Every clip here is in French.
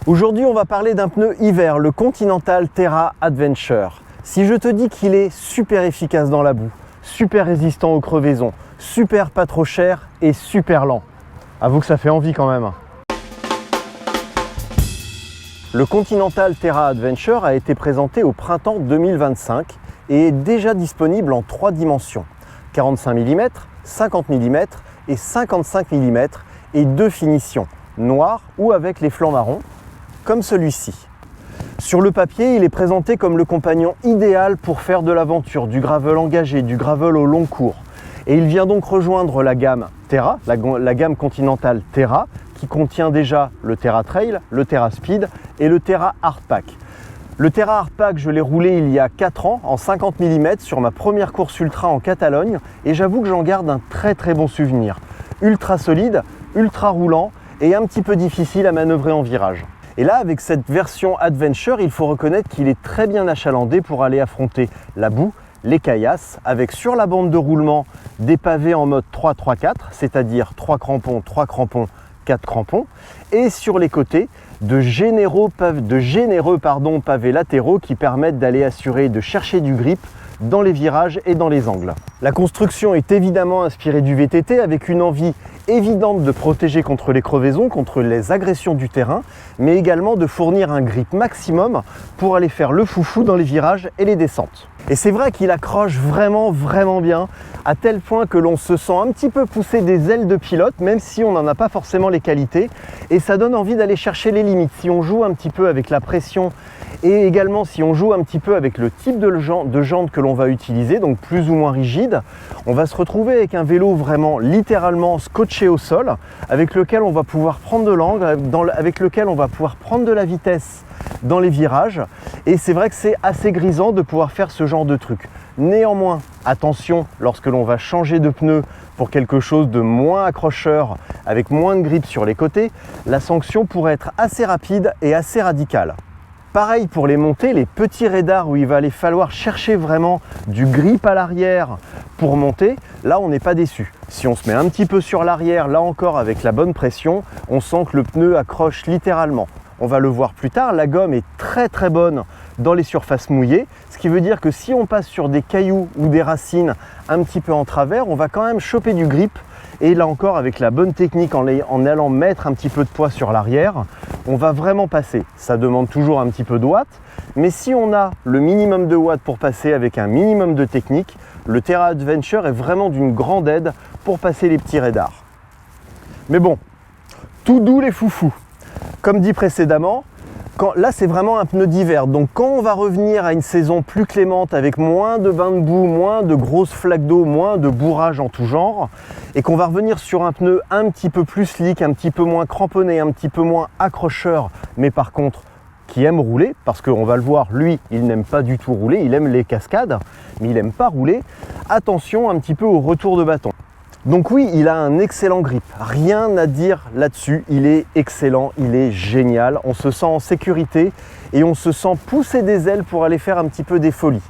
Aujourd'hui, on va parler d'un pneu hiver, le Continental Terra Adventure. Si je te dis qu'il est super efficace dans la boue, super résistant aux crevaisons, super pas trop cher et super lent, avoue que ça fait envie quand même. Le Continental Terra Adventure a été présenté au printemps 2025 et est déjà disponible en 3 dimensions, 45 mm, 50 mm et 55 mm et 2 finitions, noir ou avec les flancs marrons, comme celui-ci. Sur le papier, il est présenté comme le compagnon idéal pour faire de l'aventure, du gravel engagé, du gravel au long cours. Et il vient donc rejoindre la gamme Terra, la gamme Continental Terra, qui contient déjà le Terra Trail, le Terra Speed et le Terra Hardpack. Le Terra Hardpack, je l'ai roulé il y a 4 ans en 50 mm sur ma première course ultra en Catalogne et j'avoue que j'en garde un très bon souvenir. Ultra solide, ultra roulant et un petit peu difficile à manœuvrer en virage. Et là, avec cette version Adventure, il faut reconnaître qu'il est très bien achalandé pour aller affronter la boue, les caillasses, avec sur la bande de roulement des pavés en mode 3-3-4, c'est-à-dire 3 crampons, 4 crampons, et sur les côtés de généreux pavés latéraux qui permettent d'aller assurer, de chercher du grip dans les virages et dans les angles. La construction est évidemment inspirée du VTT avec une envie évidente de protéger contre les crevaisons, contre les agressions du terrain, mais également de fournir un grip maximum pour aller faire le foufou dans les virages et les descentes. Et c'est vrai qu'il accroche vraiment bien, à tel point que l'on se sent un petit peu pousser des ailes de pilote, même si on n'en a pas forcément les qualités, et ça donne envie d'aller chercher les limites. Si on joue un petit peu avec la pression, et également si on joue un petit peu avec le type de jante que l'on va utiliser, donc plus ou moins rigide, on va se retrouver avec un vélo vraiment littéralement scotché au sol, avec lequel on va pouvoir prendre de l'angle, avec lequel on va pouvoir prendre de la vitesse dans les virages, et c'est vrai que c'est assez grisant de pouvoir faire ce genre de truc. Néanmoins, attention, lorsque l'on va changer de pneu pour quelque chose de moins accrocheur, avec moins de grip sur les côtés, la sanction pourrait être assez rapide et assez radicale. Pareil pour les montées, les petits radars où il va aller falloir chercher vraiment du grip à l'arrière pour monter, là on n'est pas déçu. Si on se met un petit peu sur l'arrière, là encore avec la bonne pression, on sent que le pneu accroche littéralement. On va le voir plus tard, la gomme est très bonne dans les surfaces mouillées, ce qui veut dire que si on passe sur des cailloux ou des racines un petit peu en travers, on va quand même choper du grip. Et là encore, avec la bonne technique, en allant mettre un petit peu de poids sur l'arrière, on va vraiment passer. Ça demande toujours un petit peu de watts, mais si on a le minimum de watts pour passer avec un minimum de technique, le Terra Adventure est vraiment d'une grande aide pour passer les petits radars. Mais bon, tout doux les foufous. Comme dit précédemment, là c'est vraiment un pneu d'hiver, donc quand on va revenir à une saison plus clémente avec moins de bains de boue, moins de grosses flaques d'eau, moins de bourrage en tout genre, et qu'on va revenir sur un pneu un petit peu plus slick, un petit peu moins cramponné, un petit peu moins accrocheur, mais par contre qui aime rouler, parce qu'on va le voir, lui il n'aime pas du tout rouler, il aime les cascades, mais il n'aime pas rouler, attention un petit peu au retour de bâton. Donc oui, il a un excellent grip, rien à dire là-dessus, il est excellent, il est génial, on se sent en sécurité et on se sent pousser des ailes pour aller faire un petit peu des folies.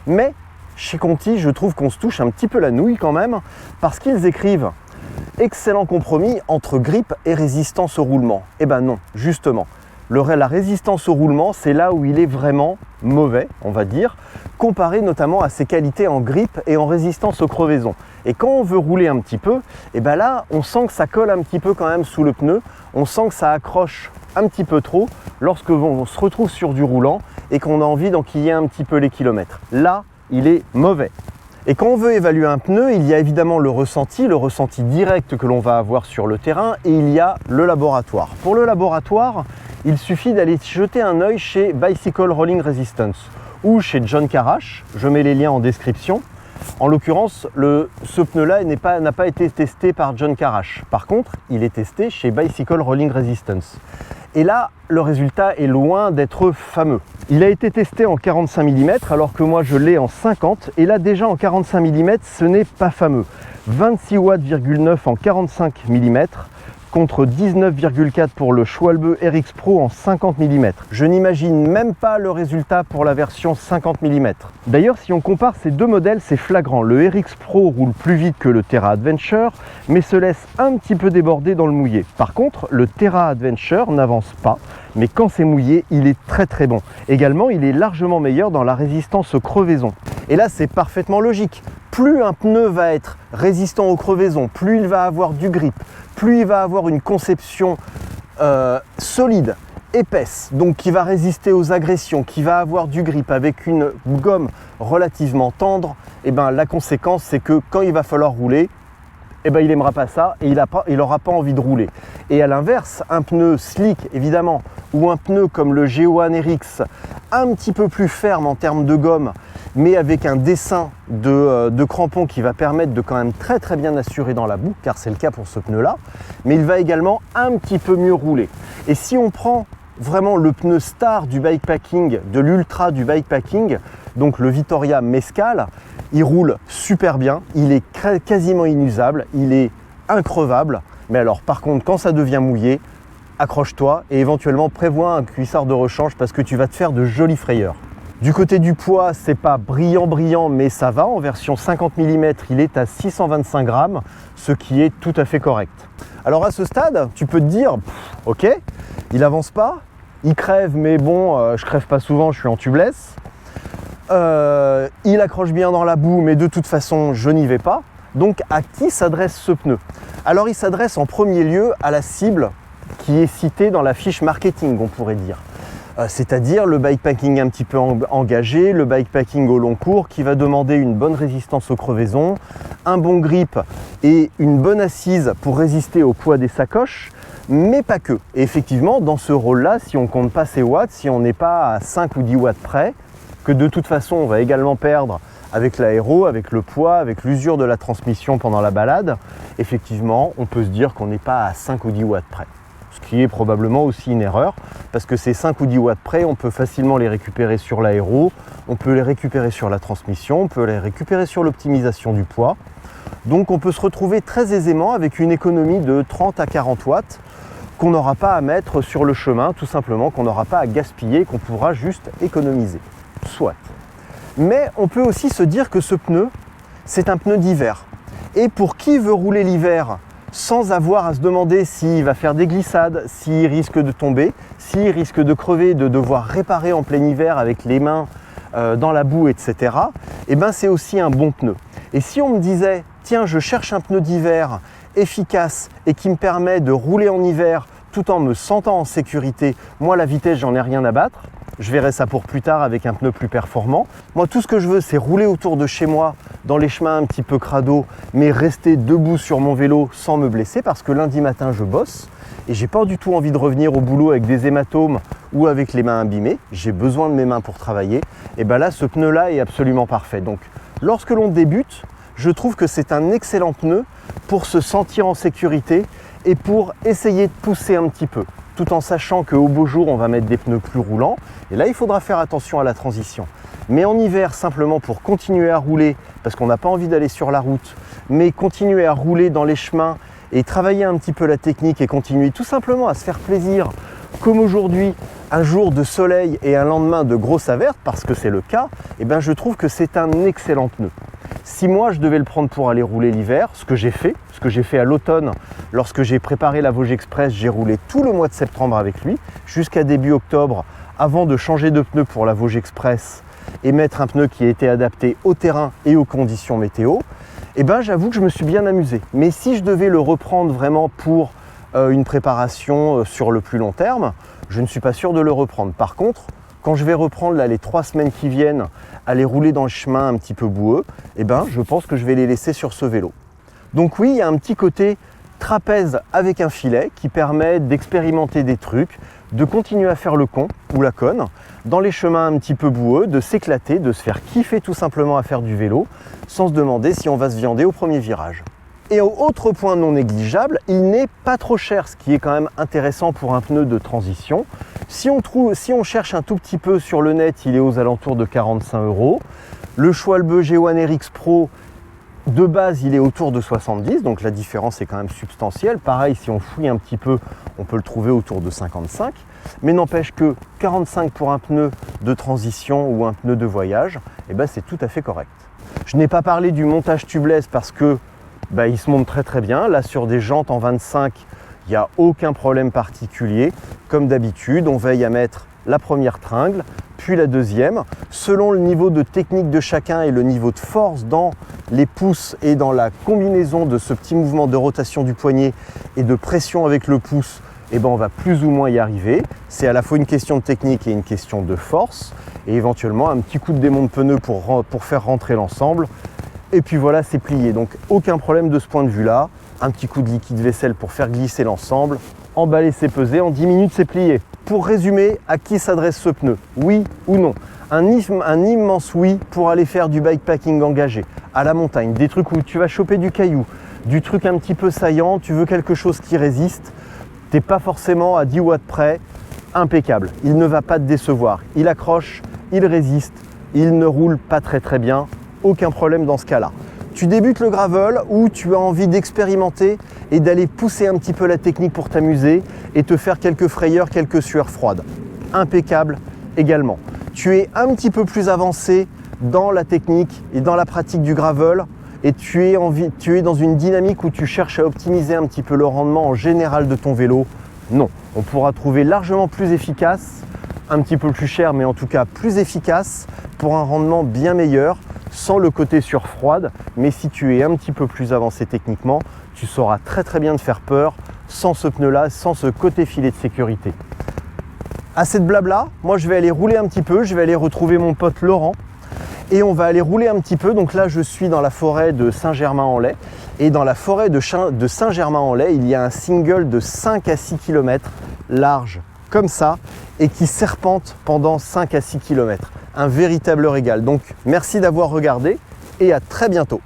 Mais chez Conti, je trouve qu'on se touche un petit peu la nouille quand même, parce qu'ils écrivent « excellent compromis entre grip et résistance au roulement ». Eh ben non, justement. La résistance au roulement, c'est là où il est vraiment mauvais, on va dire, comparé notamment à ses qualités en grip et en résistance aux crevaisons. Et quand on veut rouler un petit peu, et ben là, on sent que ça colle un petit peu quand même sous le pneu, on sent que ça accroche un petit peu trop lorsque on se retrouve sur du roulant et qu'on a envie d'enquiller un petit peu les kilomètres. Là, il est mauvais. Et quand on veut évaluer un pneu, il y a évidemment le ressenti direct que l'on va avoir sur le terrain, et il y a le laboratoire. Pour le laboratoire, il suffit d'aller jeter un œil chez Bicycle Rolling Resistance ou chez John Carash, je mets les liens en description. En l'occurrence, ce pneu-là n'a pas été testé par John Carash. Par contre, il est testé chez Bicycle Rolling Resistance. Et là, le résultat est loin d'être fameux. Il a été testé en 45 mm alors que moi je l'ai en 50, et là déjà en 45 mm ce n'est pas fameux. 26,9 watts en 45 mm contre 19,4 pour le Schwalbe RX Pro en 50 mm. Je n'imagine même pas le résultat pour la version 50 mm. D'ailleurs, si on compare ces deux modèles, c'est flagrant. Le RX Pro roule plus vite que le Terra Adventure, mais se laisse un petit peu déborder dans le mouillé. Par contre, le Terra Adventure n'avance pas, mais quand c'est mouillé, il est très bon. Également, il est largement meilleur dans la résistance aux crevaisons. Et là, c'est parfaitement logique. Plus un pneu va être résistant aux crevaisons, plus il va avoir du grip, plus il va avoir une conception solide, épaisse, donc qui va résister aux agressions, qui va avoir du grip avec une gomme relativement tendre, et ben la conséquence c'est que quand il va falloir rouler, et ben il n'aimera pas ça et il n'aura pas envie de rouler. Et à l'inverse, un pneu slick évidemment, ou un pneu comme le G1 RX, un petit peu plus ferme en termes de gomme, mais avec un dessin de crampon qui va permettre de quand même très bien assurer dans la boue, car c'est le cas pour ce pneu là, mais il va également un petit peu mieux rouler. Et si on prend vraiment le pneu star du bikepacking, de l'ultra du bikepacking, donc le Vittoria Mescal, il roule super bien, il est quasiment inusable, il est increvable, mais alors par contre quand ça devient mouillé, accroche-toi et éventuellement prévois un cuissard de rechange parce que tu vas te faire de jolies frayeurs. Du côté du poids, c'est pas brillant, mais ça va. En version 50 mm, il est à 625 grammes, ce qui est tout à fait correct. Alors à ce stade, tu peux te dire, ok, il avance pas, il crève, mais bon, je crève pas souvent, je suis en tubeless. Il accroche bien dans la boue, mais de toute façon, je n'y vais pas. Donc à qui s'adresse ce pneu? Alors il s'adresse en premier lieu à la cible qui est citée dans la fiche marketing, on pourrait dire. C'est-à-dire le bikepacking un petit peu engagé, le bikepacking au long cours qui va demander une bonne résistance aux crevaisons, un bon grip et une bonne assise pour résister au poids des sacoches, mais pas que. Et effectivement, dans ce rôle-là, si on ne compte pas ses watts, si on n'est pas à 5 ou 10 watts près, que de toute façon on va également perdre avec l'aéro, avec le poids, avec l'usure de la transmission pendant la balade, effectivement, on peut se dire qu'on n'est pas à 5 ou 10 watts près. Ce qui est probablement aussi une erreur, parce que ces 5 ou 10 watts près, on peut facilement les récupérer sur l'aéro, on peut les récupérer sur la transmission, on peut les récupérer sur l'optimisation du poids. Donc on peut se retrouver très aisément avec une économie de 30 à 40 watts qu'on n'aura pas à mettre sur le chemin, tout simplement, qu'on n'aura pas à gaspiller, qu'on pourra juste économiser. Soit. Mais on peut aussi se dire que ce pneu, c'est un pneu d'hiver. Et pour qui veut rouler l'hiver sans avoir à se demander s'il va faire des glissades, s'il risque de tomber, s'il risque de crever, de devoir réparer en plein hiver avec les mains dans la boue, etc., eh ben c'est aussi un bon pneu. Et si on me disait, tiens, je cherche un pneu d'hiver efficace et qui me permet de rouler en hiver tout en me sentant en sécurité, moi la vitesse, j'en ai rien à battre, je verrai ça pour plus tard avec un pneu plus performant. Moi, tout ce que je veux, c'est rouler autour de chez moi, dans les chemins un petit peu crado, mais rester debout sur mon vélo sans me blesser, parce que lundi matin, je bosse et j'ai pas du tout envie de revenir au boulot avec des hématomes ou avec les mains abîmées. J'ai besoin de mes mains pour travailler. Et bien là, ce pneu-là est absolument parfait. Donc, lorsque l'on débute, je trouve que c'est un excellent pneu pour se sentir en sécurité et pour essayer de pousser un petit peu, tout en sachant qu'au beau jour, on va mettre des pneus plus roulants. Et là, il faudra faire attention à la transition. Mais en hiver, simplement pour continuer à rouler, parce qu'on n'a pas envie d'aller sur la route, mais continuer à rouler dans les chemins et travailler un petit peu la technique et continuer tout simplement à se faire plaisir, comme aujourd'hui, un jour de soleil et un lendemain de grosse averse, parce que c'est le cas, eh ben je trouve que c'est un excellent pneu. Si moi je devais le prendre pour aller rouler l'hiver, ce que j'ai fait à l'automne, lorsque j'ai préparé la Vosges Express, j'ai roulé tout le mois de septembre avec lui, jusqu'à début octobre, avant de changer de pneu pour la Vosges Express et mettre un pneu qui était adapté au terrain et aux conditions météo, eh ben j'avoue que je me suis bien amusé. Mais si je devais le reprendre vraiment pour une préparation sur le plus long terme, je ne suis pas sûr de le reprendre. Par contre, quand je vais reprendre là, les 3 semaines qui viennent, aller rouler dans le chemin un petit peu boueux, eh ben, je pense que je vais les laisser sur ce vélo. Donc oui, il y a un petit côté trapèze avec un filet qui permet d'expérimenter des trucs, de continuer à faire le con ou la conne dans les chemins un petit peu boueux, de s'éclater, de se faire kiffer tout simplement à faire du vélo, sans se demander si on va se viander au premier virage. Et autre point non négligeable, il n'est pas trop cher, ce qui est quand même intéressant pour un pneu de transition. Si on cherche un tout petit peu sur le net, il est aux alentours de 45 €. Le Schwalbe G1 RX Pro De base, il est autour de 70, donc la différence est quand même substantielle. Pareil, si on fouille un petit peu, on peut le trouver autour de 55. Mais n'empêche que 45 pour un pneu de transition ou un pneu de voyage, eh ben, c'est tout à fait correct. Je n'ai pas parlé du montage tubeless parce que il se monte très très bien. Là, sur des jantes en 25, il n'y a aucun problème particulier. Comme d'habitude, on veille à mettre la première tringle, puis la deuxième. Selon le niveau de technique de chacun et le niveau de force dans les pouces et dans la combinaison de ce petit mouvement de rotation du poignet et de pression avec le pouce, on va plus ou moins y arriver. C'est à la fois une question de technique et une question de force. Et éventuellement un petit coup de démon de pneu pour faire rentrer l'ensemble. Et puis voilà, c'est plié. Donc aucun problème de ce point de vue-là. Un petit coup de liquide vaisselle pour faire glisser l'ensemble. Emballer, c'est pesé. En 10 minutes, c'est plié. Pour résumer, à qui s'adresse ce pneu? Oui ou non? Un immense oui pour aller faire du bikepacking engagé, à la montagne, des trucs où tu vas choper du caillou, du truc un petit peu saillant, tu veux quelque chose qui résiste, t'es pas forcément à 10 watts près, impeccable. Il ne va pas te décevoir. Il accroche, il résiste, il ne roule pas très très bien, aucun problème dans ce cas-là. Tu débutes le gravel ou tu as envie d'expérimenter et d'aller pousser un petit peu la technique pour t'amuser et te faire quelques frayeurs, quelques sueurs froides. Impeccable également. Tu es un petit peu plus avancé dans la technique et dans la pratique du gravel et tu es dans une dynamique où tu cherches à optimiser un petit peu le rendement en général de ton vélo. Non, on pourra trouver largement plus efficace, un petit peu plus cher, mais en tout cas plus efficace pour un rendement bien meilleur, sans le côté sueur froide. Mais si tu es un petit peu plus avancé techniquement, tu sauras très très bien te faire peur sans ce pneu-là, sans ce côté filet de sécurité. Assez de blabla, moi je vais aller rouler un petit peu, je vais aller retrouver mon pote Laurent et on va aller rouler un petit peu. Donc là je suis dans la forêt de Saint-Germain-en-Laye et dans la forêt de Saint-Germain-en-Laye il y a un single de 5 à 6 km large comme ça et qui serpente pendant 5 à 6 km. Un véritable régal. Donc merci d'avoir regardé et à très bientôt.